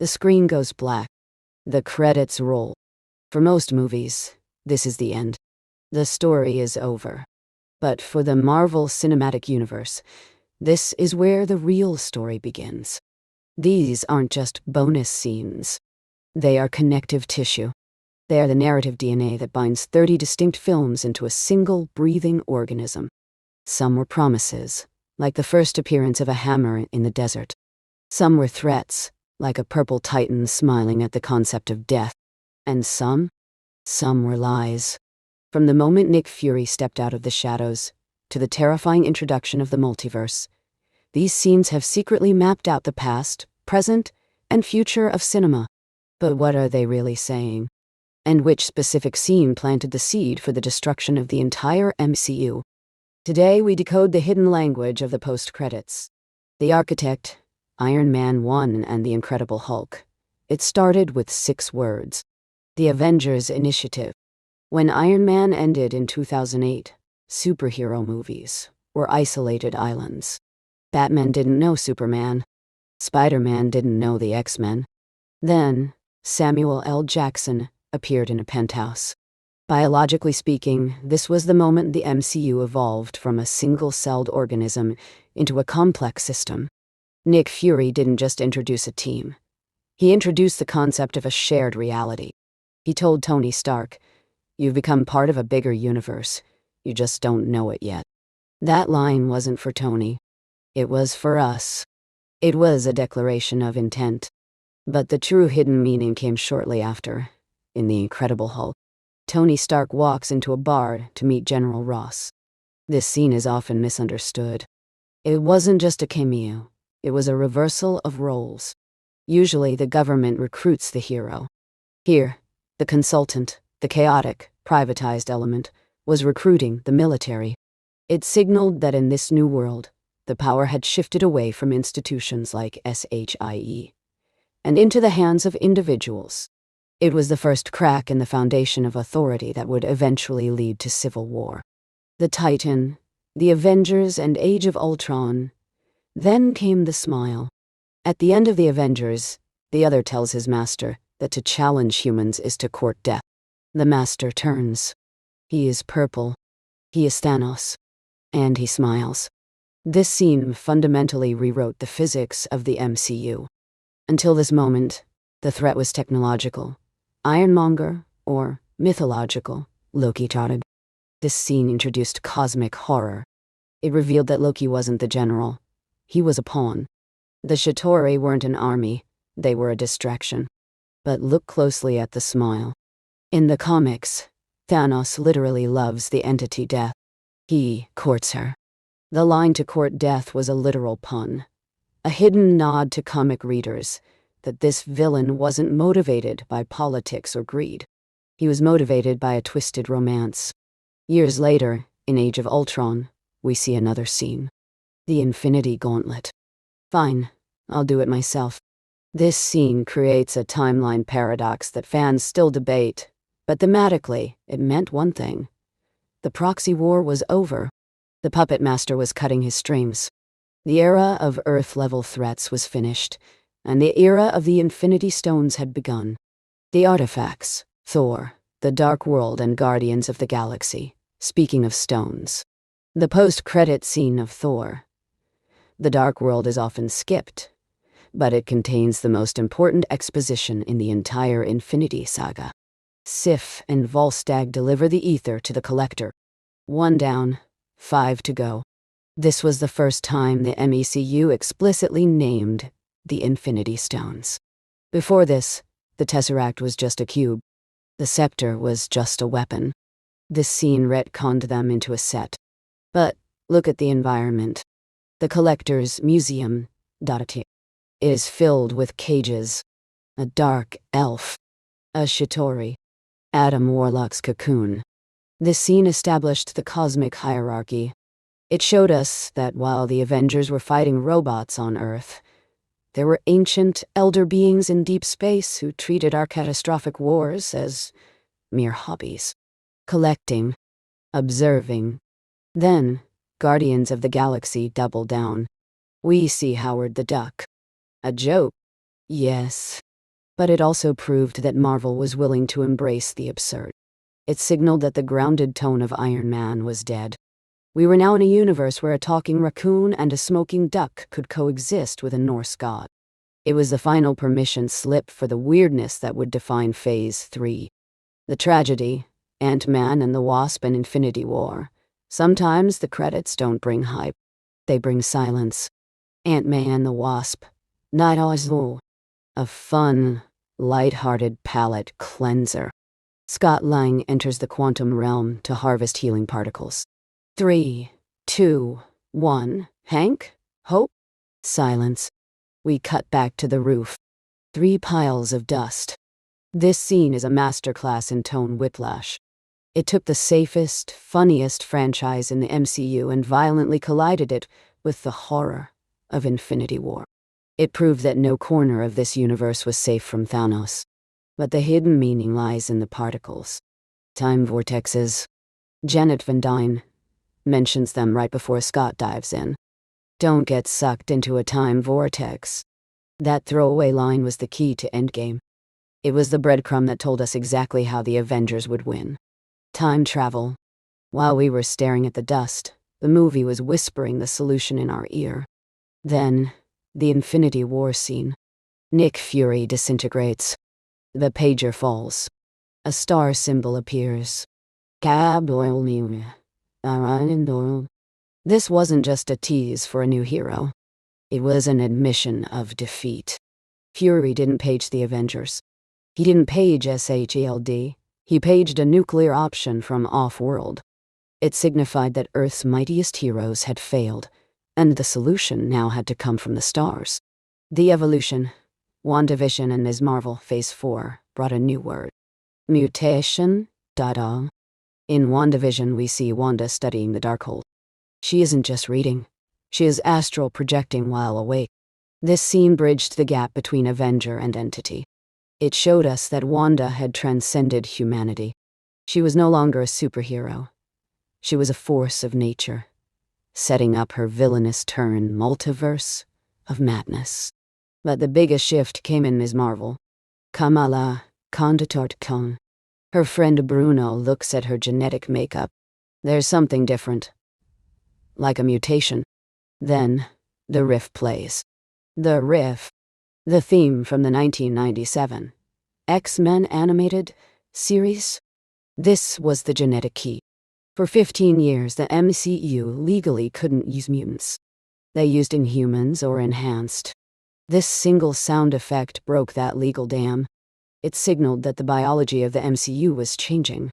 The screen goes black. The credits roll. For most movies, this is the end. The story is over. But for the Marvel Cinematic Universe, this is where the real story begins. These aren't just bonus scenes. They are connective tissue. They are the narrative DNA that binds 30 distinct films into a single breathing organism. Some were promises, like the first appearance of a hammer in the desert. Some were threats, like a purple titan smiling at the concept of death. And some were lies. From the moment Nick Fury stepped out of the shadows to the terrifying introduction of the multiverse, these scenes have secretly mapped out the past, present, and future of cinema. But what are they really saying? And which specific scene planted the seed for the destruction of the entire MCU? Today we decode the hidden language of the post-credits. The Architect, Iron Man 1 and the Incredible Hulk. It started with 6 words. The Avengers Initiative. When Iron Man ended in 2008, superhero movies were isolated islands. Batman didn't know Superman. Spider-Man didn't know the X-Men. Then, Samuel L. Jackson appeared in a penthouse. Biologically speaking, this was the moment the MCU evolved from a single-celled organism into a complex system. Nick Fury didn't just introduce a team. He introduced the concept of a shared reality. He told Tony Stark, "You've become part of a bigger universe. You just don't know it yet." That line wasn't for Tony. It was for us. It was a declaration of intent. But the true hidden meaning came shortly after. In The Incredible Hulk, Tony Stark walks into a bar to meet General Ross. This scene is often misunderstood. It wasn't just a cameo. It was a reversal of roles. Usually the government recruits the hero. Here, the consultant, the chaotic, privatized element, was recruiting the military. It signaled that in this new world, the power had shifted away from institutions like SHIE and into the hands of individuals. It was the first crack in the foundation of authority that would eventually lead to civil war. The Titan, the Avengers, and Age of Ultron. Then came the smile. At the end of the Avengers, the other tells his master that to challenge humans is to court death. The master turns. He is purple. He is Thanos. And he smiles. This scene fundamentally rewrote the physics of the MCU. Until this moment, the threat was technological. Ironmonger, or mythological, Loki taught. This scene introduced cosmic horror. It revealed that Loki wasn't the general. He was a pawn. The Chitauri weren't an army. They were a distraction. But look closely at the smile. In the comics, Thanos literally loves the entity Death. He courts her. The line "to court death" was a literal pun. A hidden nod to comic readers that this villain wasn't motivated by politics or greed. He was motivated by a twisted romance. Years later, in Age of Ultron, we see another scene. The Infinity Gauntlet. Fine, I'll do it myself. This scene creates a timeline paradox that fans still debate, but thematically, it meant one thing. The proxy war was over. The puppet master was cutting his strings. The era of Earth-level threats was finished, and the era of the Infinity Stones had begun. The artifacts, Thor, the Dark World, and Guardians of the Galaxy. Speaking of stones. The post-credit scene of Thor. The Dark World is often skipped, but it contains the most important exposition in the entire Infinity Saga. Sif and Volstagg deliver the ether to the Collector. 1 down, 5 to go. This was the first time the MECU explicitly named the Infinity Stones. Before this, the Tesseract was just a cube. The Scepter was just a weapon. This scene retconned them into a set. But look at the environment. The Collector's museum, Dotati, is filled with cages. A dark elf. A Chitauri. Adam Warlock's cocoon. This scene established the cosmic hierarchy. It showed us that while the Avengers were fighting robots on Earth, there were ancient, elder beings in deep space who treated our catastrophic wars as mere hobbies. Collecting. Observing. Then, Guardians of the Galaxy double down. We see Howard the Duck. A joke. Yes, But it also proved that Marvel was willing to embrace the absurd. It signaled that the grounded tone of Iron Man was dead. We were now in a universe where a talking raccoon and a smoking duck could coexist with a Norse god. It was the final permission slip for the weirdness that would define Phase 3. The tragedy, Ant-Man and the Wasp and Infinity War. Sometimes the credits don't bring hype. They bring silence. Ant-Man and the Wasp. Night Ozul. A fun, light-hearted palate cleanser. Scott Lang enters the quantum realm to harvest healing particles. 3, 2, 1. Hank? Hope? Silence. We cut back to the roof. 3 piles of dust. This scene is a masterclass in tone whiplash. It took the safest, funniest franchise in the MCU and violently collided it with the horror of Infinity War. It proved that no corner of this universe was safe from Thanos. But the hidden meaning lies in the particles. Time vortexes. Janet Van Dyne mentions them right before Scott dives in. Don't get sucked into a time vortex. That throwaway line was the key to Endgame. It was the breadcrumb that told us exactly how the Avengers would win. Time travel. While we were staring at the dust, the movie was whispering the solution in our ear. Then, the Infinity War scene. Nick Fury disintegrates. The pager falls. A star symbol appears. This wasn't just a tease for a new hero. It was an admission of defeat. Fury didn't page the Avengers. He didn't page SHIELD. He paged a nuclear option from off-world. It signified that Earth's mightiest heroes had failed, and the solution now had to come from the stars. The evolution, WandaVision and Ms. Marvel Phase 4 brought a new word. Mutation. In WandaVision we see Wanda studying the Darkhold. She isn't just reading. She is astral projecting while awake. This scene bridged the gap between Avenger and Entity. It showed us that Wanda had transcended humanity. She was no longer a superhero. She was a force of nature, setting up her villainous turn multiverse of madness. But the biggest shift came in Ms. Marvel. Kamala Khan. Her friend Bruno looks at her genetic makeup. There's something different. Like a mutation. Then, the riff plays. The riff. The theme from the 1997 X-Men animated series. This was the genetic key. For 15 years, the MCU legally couldn't use mutants. They used Inhumans or Enhanced. This single sound effect broke that legal dam. It signaled that the biology of the MCU was changing.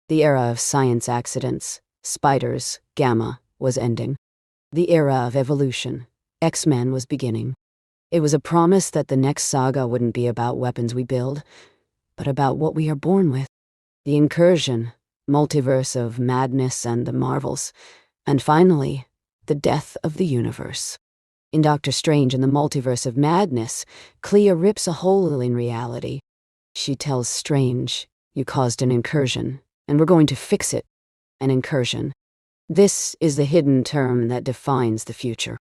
The era of science accidents, spiders, gamma, was ending. The era of evolution, X-Men, was beginning. It was a promise that the next saga wouldn't be about weapons we build, but about what we are born with. The Incursion, multiverse of madness and the Marvels, and finally, the death of the universe. In Doctor Strange and the Multiverse of Madness, Clea rips a hole in reality. She tells Strange, "You caused an incursion, and we're going to fix it." An incursion. This is the hidden term that defines the future.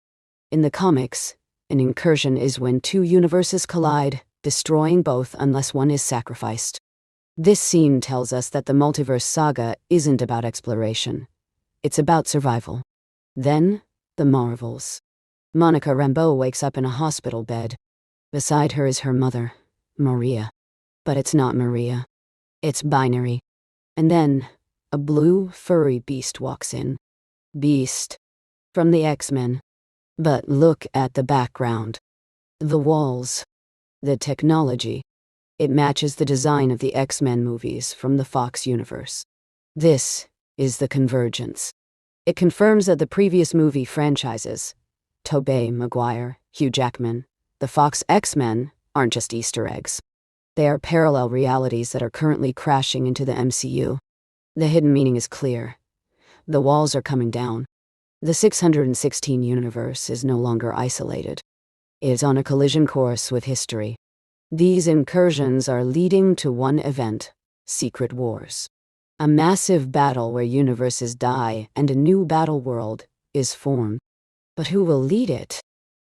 In the comics, an incursion is when 2 universes collide, destroying both unless one is sacrificed. This scene tells us that the multiverse saga isn't about exploration. It's about survival. Then, the Marvels. Monica Rambeau wakes up in a hospital bed. Beside her is her mother, Maria. But it's not Maria. It's binary. And then, a blue, furry beast walks in. Beast. From the X-Men. But look at the background. The walls. The technology. It matches the design of the X-Men movies from the Fox universe. This is the convergence. It confirms that the previous movie franchises, Tobey Maguire, Hugh Jackman, the Fox X-Men, aren't just Easter eggs. They are parallel realities that are currently crashing into the MCU. The hidden meaning is clear. The walls are coming down. The 616 universe is no longer isolated. It is on a collision course with history. These incursions are leading to one event: Secret Wars. A massive battle where universes die and a new battle world is formed. But who will lead it?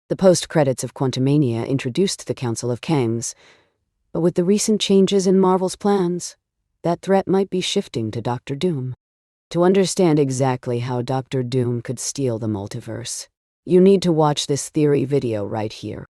The post-credits of Quantumania introduced the Council of Kangs. But with the recent changes in Marvel's plans, that threat might be shifting to Doctor Doom. To understand exactly how Doctor Doom could steal the multiverse, you need to watch this theory video right here.